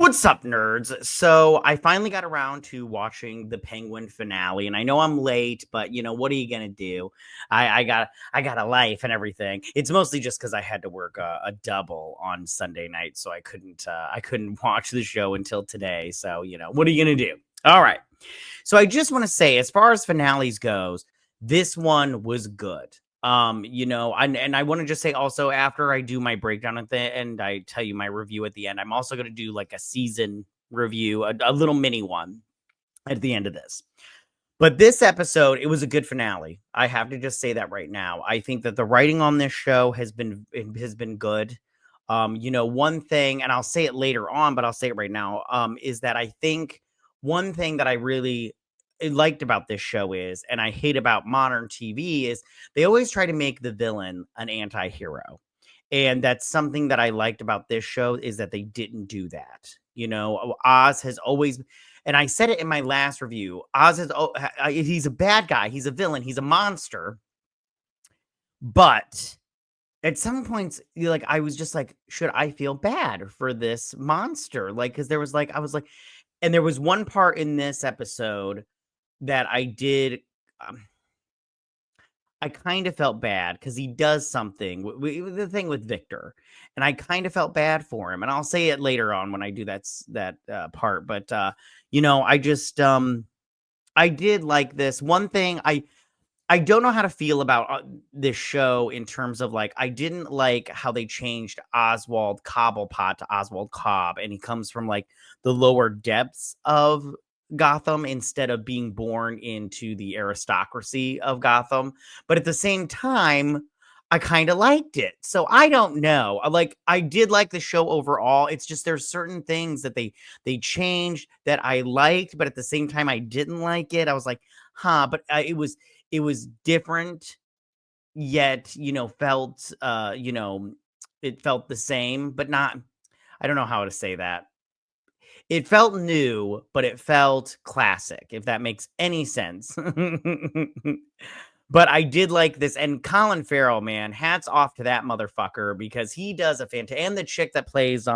What's up, nerds? So I finally got around to watching the Penguin finale, and I know I'm late, but what are you gonna do? I got a life and everything. It's mostly just because I had to work a double on Sunday night, so I couldn't watch the show until today. So what are you gonna do? All right. So I just want to say, as far as finales goes, this one was good. And I want to just say also, after I do my breakdown at the end, I tell you my review at the end. I'm also going to do like a season review, a little mini one at the end of this. But this episode, it was a good finale. I have to just say that right now. I think that the writing on this show has been good. One thing, and I'll say it later on, but I'll say it right now, is that I think one thing that I really liked about this show is, and I hate about modern TV, is they always try to make the villain an anti-hero. And that's something that I liked about this show, is that they didn't do that. Oz has always, and I said it in my last review, Oz is, he's a bad guy, he's a villain, he's a monster. But at some points, I was just like, should I feel bad for this monster? Because there was I was like, and there was one part in this episode that I did. I kind of felt bad because he does something, the thing with Victor, and I kind of felt bad for him. And I'll say it later on when I do that part. But I just I did like this one thing. I don't know how to feel about this show in terms of I didn't like how they changed Oswald Cobblepot to Oswald Cobb, and he comes from the lower depths of Gotham instead of being born into the aristocracy of Gotham. But at the same time, I kind of liked it. So I don't know. I did like the show overall. It's just there's certain things that they changed that I liked, but at the same time I didn't like it. I was like, but it was different, yet felt it felt the same, but not. I don't know how to say that. It felt new, but it felt classic, if that makes any sense. But I did like this. And Colin Farrell, man, hats off to that motherfucker, because he does a fantastic, and the chick that plays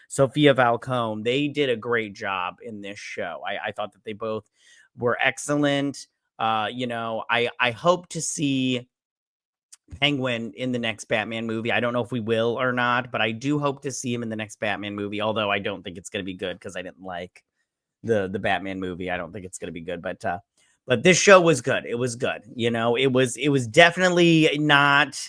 Sofia Falcone, they did a great job in this show. I thought that they both were excellent. I hope to see Penguin in the next Batman movie. I don't know if we will or not, but I do hope to see him in the next Batman movie, although I don't think it's going to be good because I didn't like the Batman movie. I don't think it's going to be good, but this show was good. It was good. It was definitely not,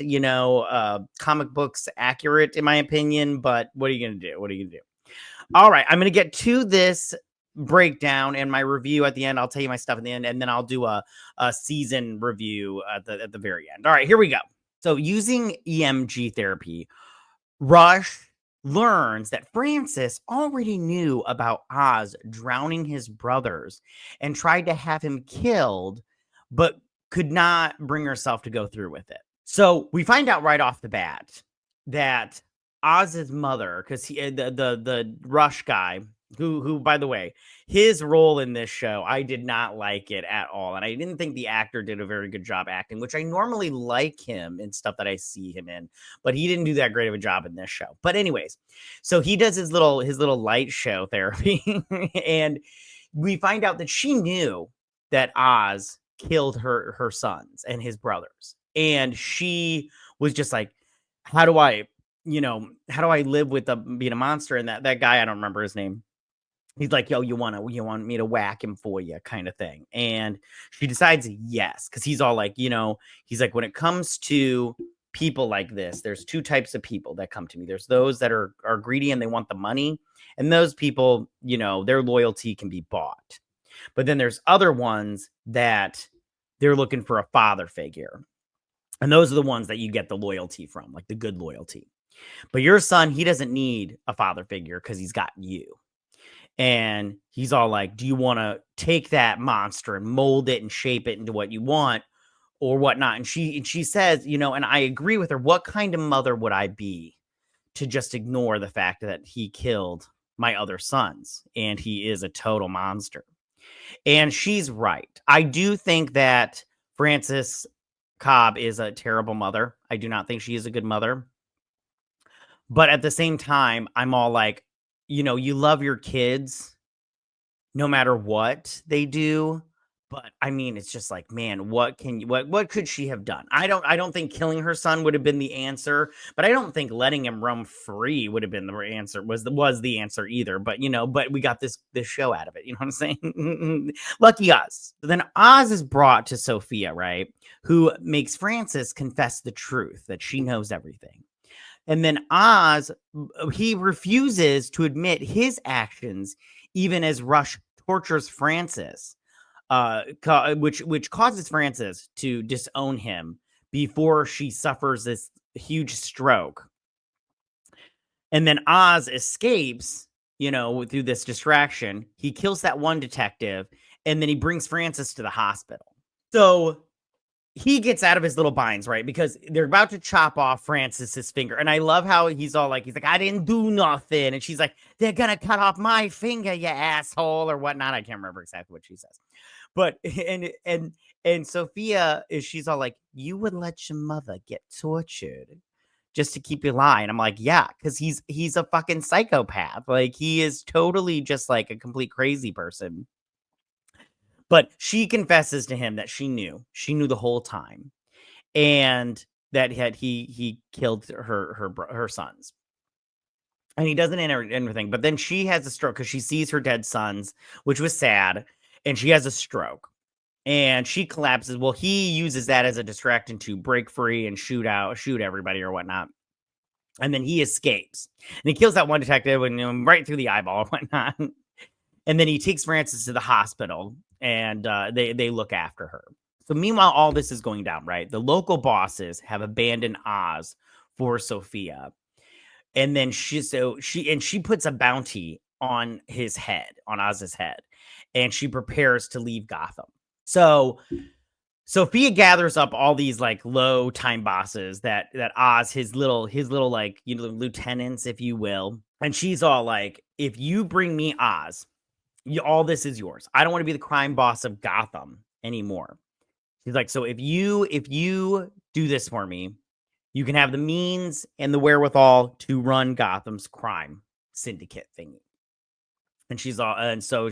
comic books accurate in my opinion, but what are you going to do? What are you going to do? All right, I'm going to get to this breakdown and my review at the end. I'll tell you my stuff at the end, and then I'll do a season review at the very end. All right, here we go. So using EMG therapy, Rush learns that Francis already knew about Oz drowning his brothers and tried to have him killed, but could not bring herself to go through with it. So we find out right off the bat that Oz's mother, because the Rush guy, who by the way, his role in this show, I did not like it at all. And I didn't think the actor did a very good job acting, which I normally like him in stuff that I see him in, but he didn't do that great of a job in this show. But anyways, so he does his little light show therapy and we find out that she knew that Oz killed her sons and his brothers. And she was just like, how do I live with being a monster? And that guy, I don't remember his name. He's like, yo, you want me to whack him for you, kind of thing. And she decides yes, because he's all like, he's like, when it comes to people like this, there's two types of people that come to me. There's those that are greedy and they want the money. And those people, their loyalty can be bought. But then there's other ones that they're looking for a father figure. And those are the ones that you get the loyalty from, like the good loyalty. But your son, he doesn't need a father figure because he's got you. And he's all like, do you want to take that monster and mold it and shape it into what you want or whatnot? And she says, and I agree with her. What kind of mother would I be to just ignore the fact that he killed my other sons and he is a total monster? And she's right. I do think that Frances Cobb is a terrible mother. I do not think she is a good mother. But at the same time, I'm all like, you love your kids no matter what they do. But I mean, it's just like, man, what could she have done? I don't think killing her son would have been the answer, but I don't think letting him roam free would have been the answer, was the answer either. But but we got this show out of it. You know what I'm saying? Lucky us. So then Oz is brought to Sofia, right? Who makes Frances confess the truth that she knows everything. And then Oz, he refuses to admit his actions, even as Rush tortures Frances, which causes Frances to disown him before she suffers this huge stroke. And then Oz escapes, through this distraction. He kills that one detective, and then he brings Frances to the hospital. So he gets out of his little binds, right? Because they're about to chop off Frances's finger. And I love how he's like, I didn't do nothing. And she's like, they're going to cut off my finger, you asshole, or whatnot. I can't remember exactly what she says. But, and Sofia, she's all like, you would let your mother get tortured just to keep you alive. And I'm like, yeah, because he's a fucking psychopath. Like, he is totally just like a complete crazy person. But she confesses to him that she knew the whole time, and that he killed her sons. And he doesn't enter anything. But then she has a stroke because she sees her dead sons, which was sad, and she has a stroke. And she collapses. Well, he uses that as a distraction to break free and shoot everybody or whatnot. And then he escapes. And he kills that one detective and right through the eyeball or whatnot. And then he takes Frances to the hospital, and they look after her. So meanwhile, all this is going down, right? The local bosses have abandoned Oz for Sofia. And then she puts a bounty on his head, on Oz's head, and she prepares to leave Gotham. So Sofia gathers up all these like low time bosses that Oz, his little like, lieutenants, if you will. And she's all like, if you bring me Oz, all this is yours. I don't want to be the crime boss of Gotham anymore. He's like, so if you do this for me, you can have the means and the wherewithal to run Gotham's crime syndicate thingy. And she's all, and so,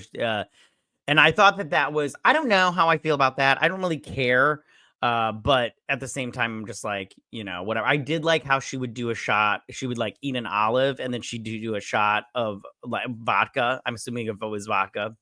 and I thought that was, I don't know how I feel about that. I don't really care. But at the same time, I'm just like, whatever. I did like how she would do a shot. She would like eat an olive, and then she'd do a shot of like vodka. I'm assuming if it was vodka.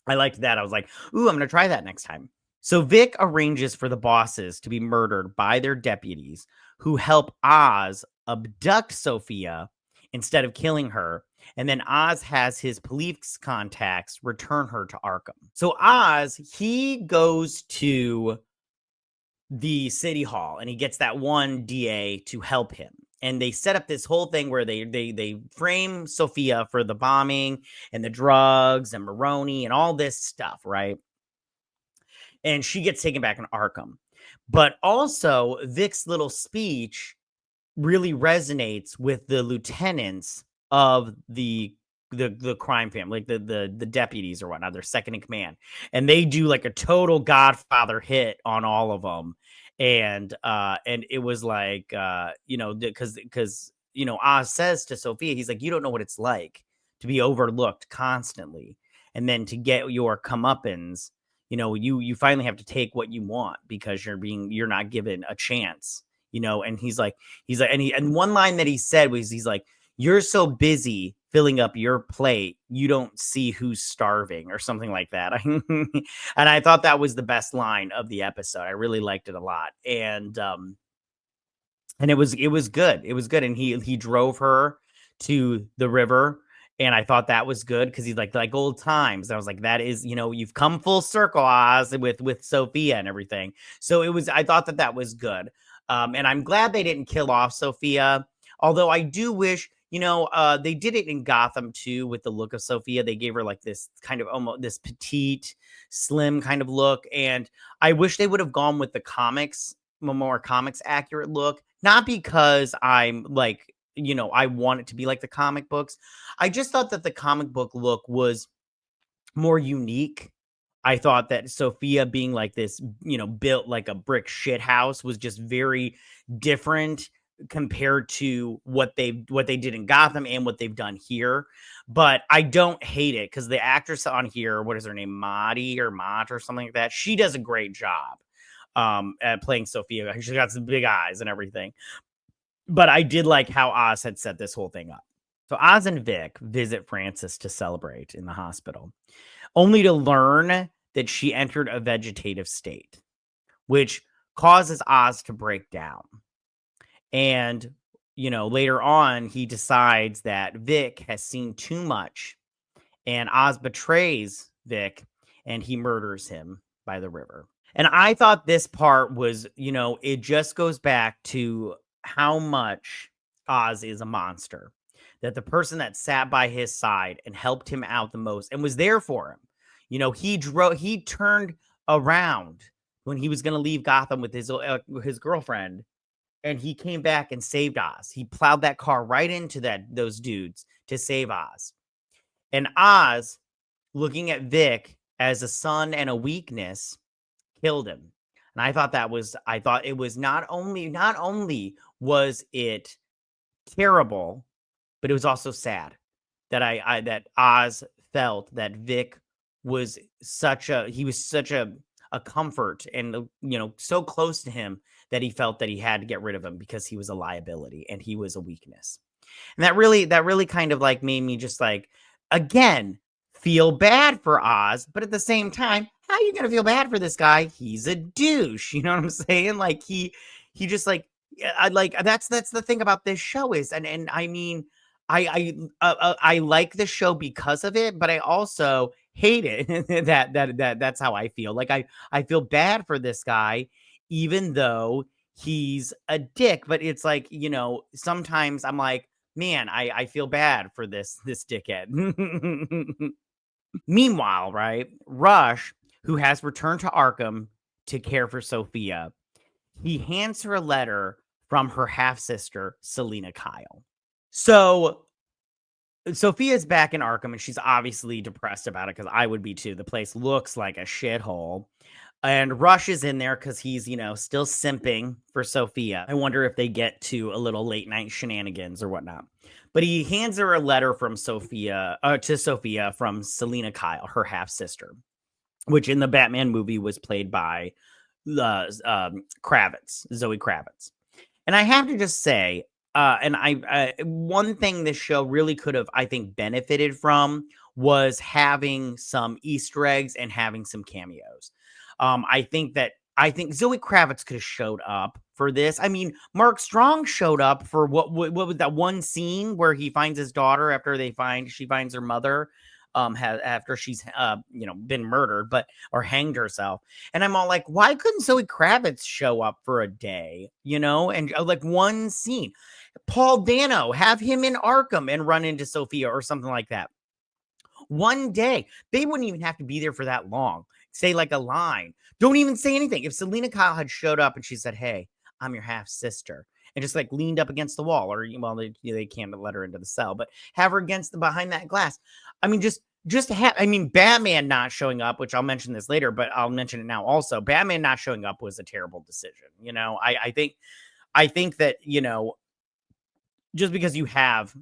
I liked that. I was like, ooh, I'm going to try that next time. So Vic arranges for the bosses to be murdered by their deputies, who help Oz abduct Sofia instead of killing her. And then Oz has his police contacts return her to Arkham. So Oz, he goes to the city hall, and he gets that one DA to help him. And they set up this whole thing where they frame Sofia for the bombing and the drugs and Maroni and all this stuff, right? And she gets taken back in Arkham. But also, Vic's little speech really resonates with the lieutenants of the crime family, like the deputies or whatnot, they're second in command, and they do like a total Godfather hit on all of them. And it was like, because Oz says to Sofia, he's like, you don't know what it's like to be overlooked constantly, and then to get your comeuppance. You finally have to take what you want because you're not given a chance. And he's like, and one line that he said was, he's like, you're so busy filling up your plate, you don't see who's starving, or something like that. And I thought that was the best line of the episode. I really liked it a lot. And it was good. It was good. And he drove her to the river. And I thought that was good because he's like old times. I was like, that is, you've come full circle, Oz, with Sofia and everything. So I thought that was good. And I'm glad they didn't kill off Sofia. Although I do wish, they did it in Gotham too with the look of Sofia. They gave her like this kind of almost this petite, slim kind of look. And I wish they would have gone with the comics, more comics accurate look. Not because I'm like, I want it to be like the comic books. I just thought that the comic book look was more unique. I thought that Sofia being like this, built like a brick shit house was just very different compared to what they did in Gotham and what they've done here. But I don't hate it because the actress on here, what is her name, Mott or something like that, she does a great job at playing Sophia. She's got some big eyes and everything. But I did like how Oz had set this whole thing up. So Oz and Vic visit Frances to celebrate in the hospital, only to learn that she entered a vegetative state, which causes Oz to break down. And, later on, he decides that Vic has seen too much, and Oz betrays Vic, and he murders him by the river. And I thought this part was, it just goes back to how much Oz is a monster. That the person that sat by his side and helped him out the most and was there for him, he turned around when he was going to leave Gotham with his girlfriend, and he came back and saved Oz. He plowed that car right into those dudes to save Oz. And Oz, looking at Vic as a son and a weakness, killed him. And I thought it was not only was it terrible, but it was also sad that that Oz felt that Vic was such a comfort and, so close to him that he felt that he had to get rid of him because he was a liability and he was a weakness. And that really kind of like made me just like, again, feel bad for Oz, but at the same time, how are you going to feel bad for this guy? He's a douche. You know what I'm saying? Like he just like, that's the thing about this show is, and I mean, I like the show because of it, but I also hate it that's how I feel. Like I feel bad for this guy, even though he's a dick. But it's like, sometimes I'm like, man, I feel bad for this dickhead. Meanwhile, right, Rush, who has returned to Arkham to care for Sophia, he hands her a letter from her half-sister, Selina Kyle. So Sophia's back in Arkham, and she's obviously depressed about it, because I would be too. The place looks like a shithole. And Rush is in there because he's, still simping for Sophia. I wonder if they get to a little late night shenanigans or whatnot. But he hands her a letter from Sophia from Selina Kyle, her half-sister, which in the Batman movie was played by Zoe Kravitz. And I have to just say, one thing this show really could have, I think, benefited from was having some Easter eggs and having some cameos. I think Zoe Kravitz could have showed up for this. I mean, Mark Strong showed up for what was that one scene where he finds his daughter after she finds her mother, after she's been murdered, or hanged herself. And I'm all like, why couldn't Zoe Kravitz show up for a day, and like one scene? Paul Dano, have him in Arkham and run into Sophia or something like that. One day. They wouldn't even have to be there for that long. Say like a line. Don't even say anything. If Selina Kyle had showed up and she said, "Hey, I'm your half sister," and just like leaned up against the wall, or they can't let her into the cell, but have her behind that glass. I mean, Batman not showing up, which I'll mention this later, but I'll mention it now also. Batman not showing up was a terrible decision. I think that, just because you have,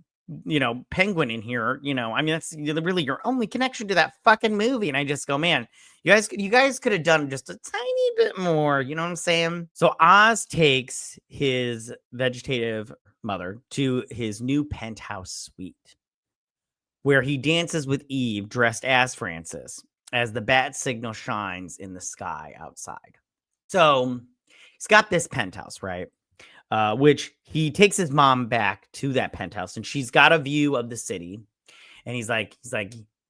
Penguin in here, I mean, that's really your only connection to that fucking movie. And I just go, man, you guys could have done just a tiny bit more. You know what I'm saying? So Oz takes his vegetative mother to his new penthouse suite, where he dances with Eve dressed as Frances as the bat signal shines in the sky outside. So he's got this penthouse, right? Which he takes his mom back to that penthouse, and she's got a view of the city. And he's like,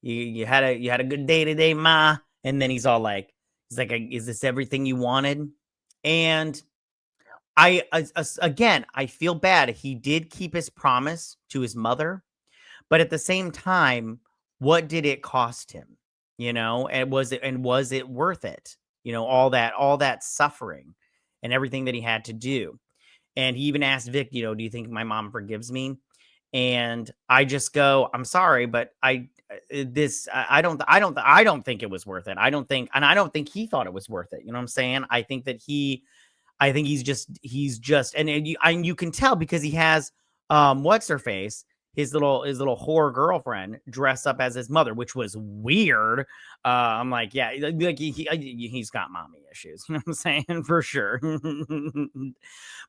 you had a good day today, Ma. And then he's like, is this everything you wanted? And I feel bad. He did keep his promise to his mother, but at the same time, what did it cost him? And was it worth it? All that suffering and everything that he had to do. And he even asked Vic, do you think my mom forgives me? And I just go, I'm sorry, but I don't think it was worth it. I don't think he thought it was worth it. You know what I'm saying? I think that I think he's just, and you can tell because he has, what's her face, his little whore girlfriend dress up as his mother, which was weird. I'm like, yeah, like he's got mommy issues. You know what I'm saying? For sure.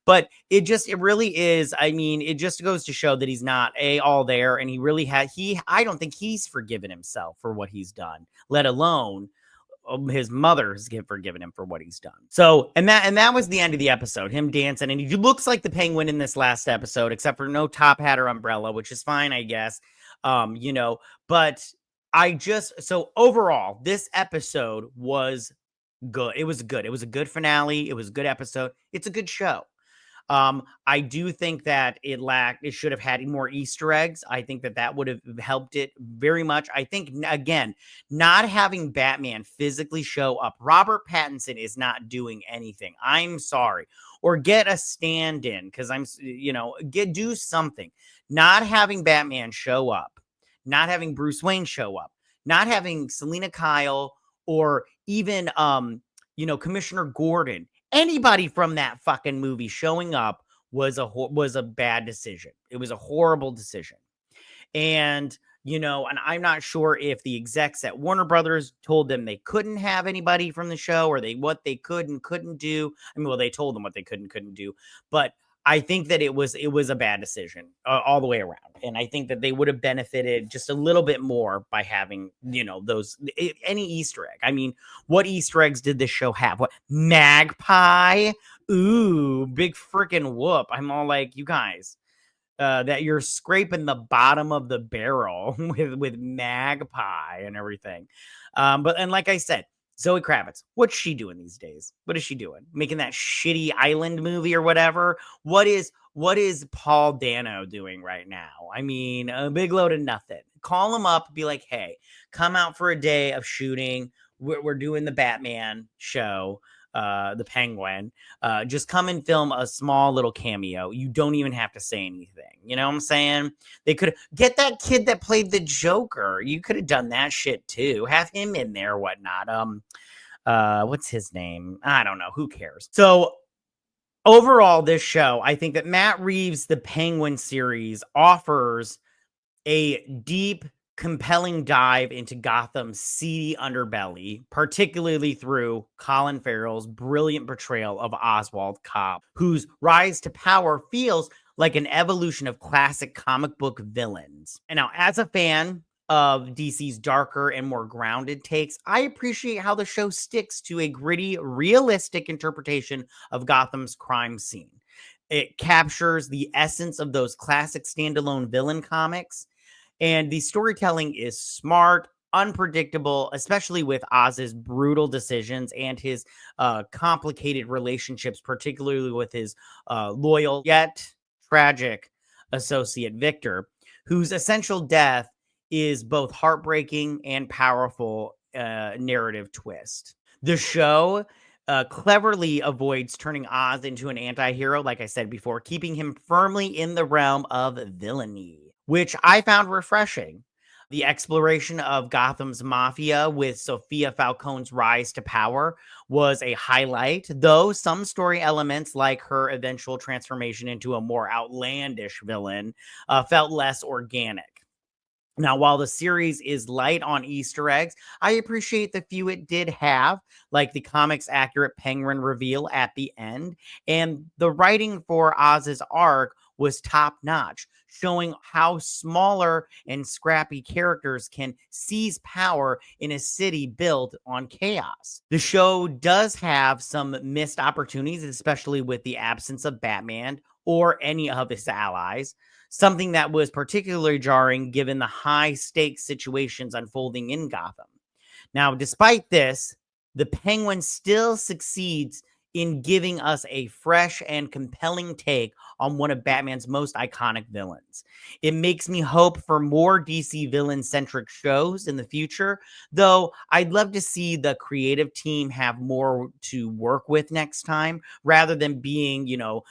But it really is. I mean, it just goes to show that he's not all there, and he really I don't think he's forgiven himself for what he's done, let alone his mother's forgiven him for what he's done. So, and that was the end of the episode. Him dancing, and he looks like the Penguin in this last episode, except for no top hat or umbrella, which is fine, I guess. But so overall, this episode was good. It was good. It was a good finale. It was a good episode. It's a good show. I do think that it should have had more Easter eggs. I think that would have helped it very much. I think, again, not having Batman physically show up, Robert Pattinson is not doing anything. I'm sorry. Or get a stand-in, because do something. Not having Batman show up, not having Bruce Wayne show up, not having Selena Kyle or even Commissioner Gordon, anybody from that fucking movie showing up was a bad decision. It was a horrible decision. And and I'm not sure if the execs at Warner Brothers told them they couldn't have anybody from the show, or what they could and couldn't do. I mean, well, they told them what they could and couldn't do, but I think that it was a bad decision all the way around. And I think that they would have benefited just a little bit more by having, any Easter egg. I mean, what Easter eggs did this show have? What, Magpie? Ooh, big freaking whoop. I'm all like, you guys, that you're scraping the bottom of the barrel with Magpie and everything. And like I said, Zoe Kravitz, what's she doing these days? What is she doing? Making that shitty island movie or whatever? What is Paul Dano doing right now? I mean, a big load of nothing. Call him up, be like, hey, come out for a day of shooting. We're doing the Batman show. The Penguin, just come and film a small little cameo. You don't even have to say anything. You know what I'm saying? They could get that kid that played the Joker. You could have done that shit too. Have him in there, whatnot. What's his name? I don't know. Who cares? So overall, this show, I think that Matt Reeves' The Penguin series offers a deep, compelling dive into Gotham's seedy underbelly, particularly through Colin Farrell's brilliant portrayal of Oswald Cobb, whose rise to power feels like an evolution of classic comic book villains. And now, as a fan of DC's darker and more grounded takes, I appreciate how the show sticks to a gritty, realistic interpretation of Gotham's crime scene. It captures the essence of those classic standalone villain comics, and the storytelling is smart, unpredictable, especially with Oz's brutal decisions and his complicated relationships, particularly with his loyal yet tragic associate Victor, whose essential death is both heartbreaking and powerful narrative twist. The show cleverly avoids turning Oz into an anti-hero, like I said before, keeping him firmly in the realm of villainy, which I found refreshing. The exploration of Gotham's mafia with Sofia Falcone's rise to power was a highlight, though some story elements, like her eventual transformation into a more outlandish villain, felt less organic. Now, while the series is light on Easter eggs, I appreciate the few it did have, like the comics accurate Penguin reveal at the end, and the writing for Oz's arc was top notch, showing how smaller and scrappy characters can seize power in a city built on chaos. The show does have some missed opportunities, especially with the absence of Batman or any of his allies, something that was particularly jarring given the high stakes situations unfolding in Gotham. Now, despite this, the Penguin still succeeds in giving us a fresh and compelling take on one of Batman's most iconic villains. It makes me hope for more DC villain-centric shows in the future, though I'd love to see the creative team have more to work with next time, rather than being,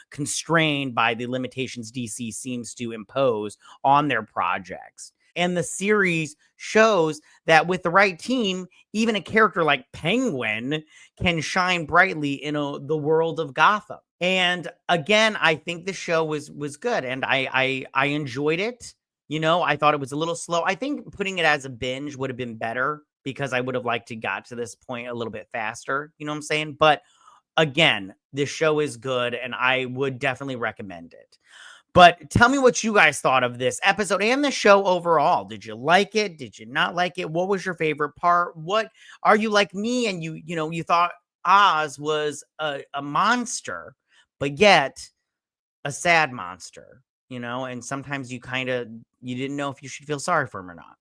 constrained by the limitations DC seems to impose on their projects. And the series shows that with the right team, even a character like Penguin can shine brightly in the world of Gotham. And again, I think the show was good, and I enjoyed it. You know, I thought it was a little slow. I think putting it as a binge would have been better because I would have liked to got to this point a little bit faster. You know what I'm saying? But again, this show is good, and I would definitely recommend it. But tell me what you guys thought of this episode and the show overall. Did you like it? Did you not like it? What was your favorite part? What are you like me and you thought Oz was a monster, but yet a sad monster, and sometimes you didn't know if you should feel sorry for him or not.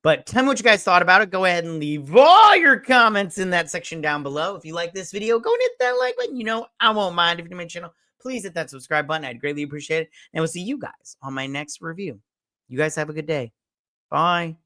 But tell me what you guys thought about it. Go ahead and leave all your comments in that section down below. If you like this video, go and hit that like button. I won't mind. If you're new to my channel, please hit that subscribe button. I'd greatly appreciate it. And we'll see you guys on my next review. You guys have a good day. Bye.